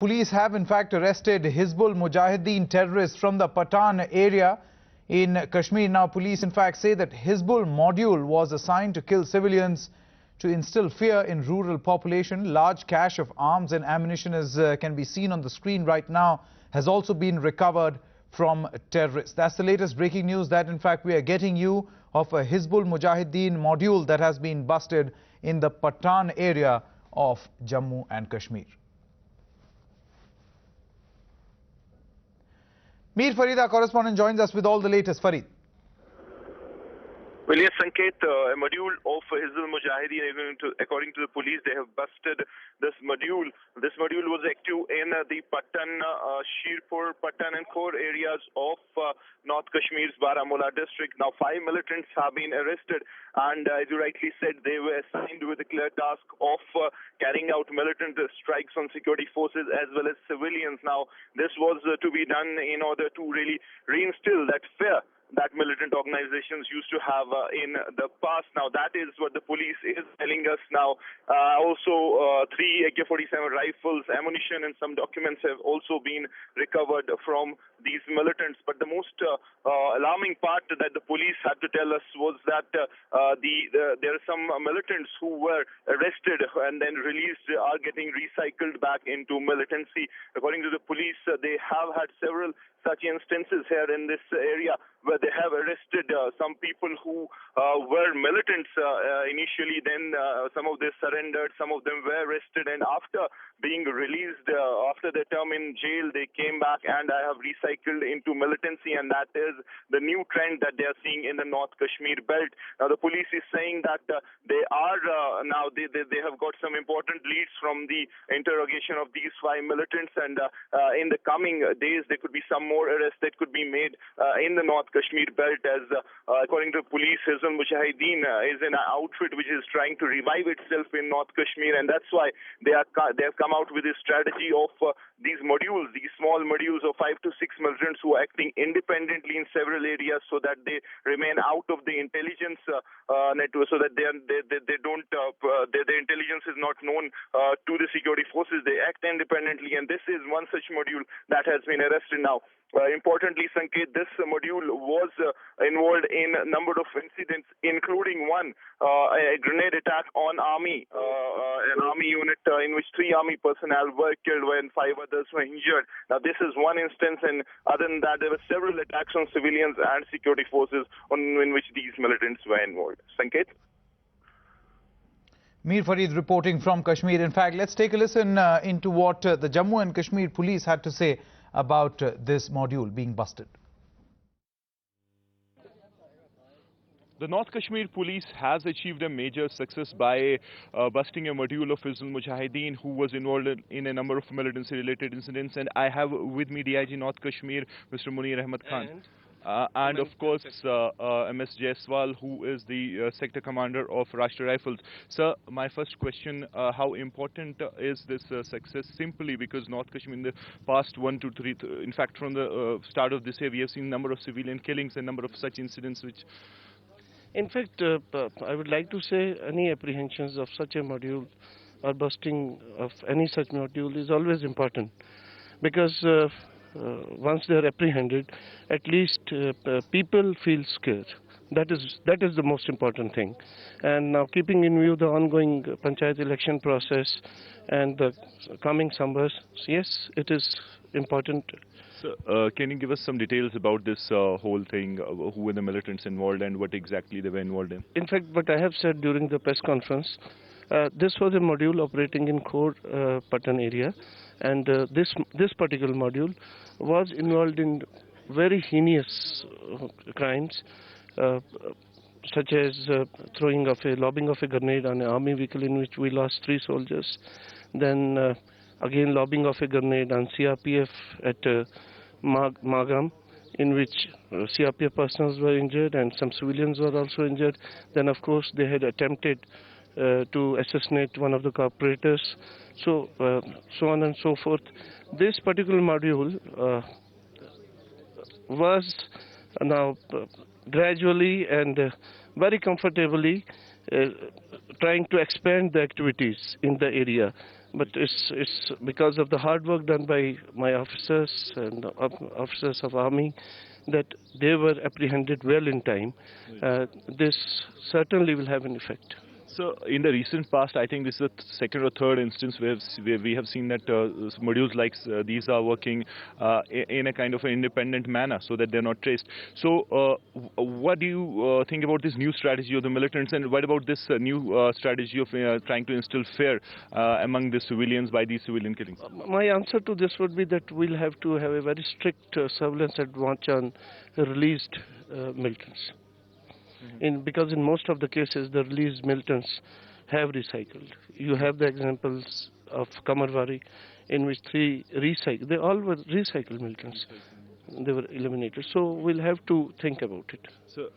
Police have in fact arrested Hizbul Mujahideen terrorists from the Patan area in Kashmir. Now police in fact say that Hizbul module was assigned to kill civilians to instill fear in rural population. Large cache of arms and ammunition, as can be seen on the screen right now, has also been recovered from terrorists. That's the latest breaking news that in fact we are getting you of a Hizbul Mujahideen module that has been busted in the Patan area of Jammu and Kashmir. Mir Farid, our correspondent, joins us with all the latest. Farid. Well, yes, Sanket, a module of Hizbul Mujahideen, according to the police, they have busted this module. This module was active in the Patan, Shirpur, Patan and Khor areas of North Kashmir's Baramulla district. Now, 5 militants have been arrested, and as you rightly said, they were assigned with a clear task of carrying out militant strikes on security forces as well as civilians. Now, this was to be done in order to really reinstill that fear that militant organizations used to have in the past. Now, that is what the police is telling us now. Also, 3 AK-47 rifles, ammunition, and some documents have also been recovered from these militants. But the most alarming part that the police had to tell us was that there are some militants who were arrested and then released are getting recycled back into militancy. According to the police, they have had several such instances here in this area where they have arrested some people who were militants initially. Then some of them surrendered, some of them were arrested, and after being released after their term in jail, they came back and have recycled into militancy, and that is the new trend that they are seeing in the North Kashmir belt. Now, the police is saying that they are now they have got some important leads from the interrogation of these 5 militants, and in the coming days there could be some more arrests that could be made in the North Kashmir belt, as according to police, Hizbul Mujahideen is an outfit which is trying to revive itself in North Kashmir, and that's why they have come out with this strategy of these modules, these small modules of 5 to 6 militants who are acting independently in several areas, so that they remain out of the intelligence network, so that their intelligence is not known to the security forces. They act independently, and this is one such module that has been arrested now. Importantly, Sanket, this module was involved in a number of incidents, including one, a grenade attack on an army unit in which 3 army personnel were killed when 5 others were injured. Now, this is one instance, and other than that, there were several attacks on civilians and security forces in which these militants were involved. Sanket? Mir Farid reporting from Kashmir. In fact, let's take a listen into what the Jammu and Kashmir police had to say about this module being busted. The North Kashmir police has achieved a major success by busting a module of Hizbul Mujahideen who was involved in a number of militancy-related incidents. And I have with me DIG North Kashmir, Mr. Munir Ahmed Khan. And of course, MS Jaiswal, who is the sector commander of Rashtriya Rifles. Sir, my first question, how important is this success? Simply because North Kashmir in the past 1 to 3, in fact, from the start of this year, we have seen a number of civilian killings and a number of such incidents which... In fact, I would like to say any apprehensions of such a module or busting of any such module is always important, because once they are apprehended, at least people feel scared. That is the most important thing. And now, keeping in view the ongoing panchayat election process and the coming summers, yes, it is important. So, can you give us some details about this whole thing? Who were the militants involved and what exactly they were involved in? In fact, what I have said during the press conference, this was a module operating in Khor Patan area, and this particular module was involved in very heinous crimes, such as lobbing of a grenade on an army vehicle in which we lost 3 soldiers. Then again lobbing of a grenade on CRPF at Magam, in which CRPF personnel were injured and some civilians were also injured. Then of course they had attempted to assassinate one of the corporators, so on and so forth. This particular module was now gradually and very comfortably trying to expand the activities in the area. But it's because of the hard work done by my officers and officers of army that they were apprehended well in time. This certainly will have an effect. So, in the recent past, I think this is the second or third instance where we have seen that modules like these are working in a kind of an independent manner so that they're not traced. So, what do you think about this new strategy of the militants, and what about this new strategy of trying to instill fear among the civilians by these civilian killings? My answer to this would be that we'll have to have a very strict surveillance and watch on released militants. Because in most of the cases, the released militants have recycled. You have the examples of Kamarwari, in which they all were recycled militants. They were eliminated. So we'll have to think about it. So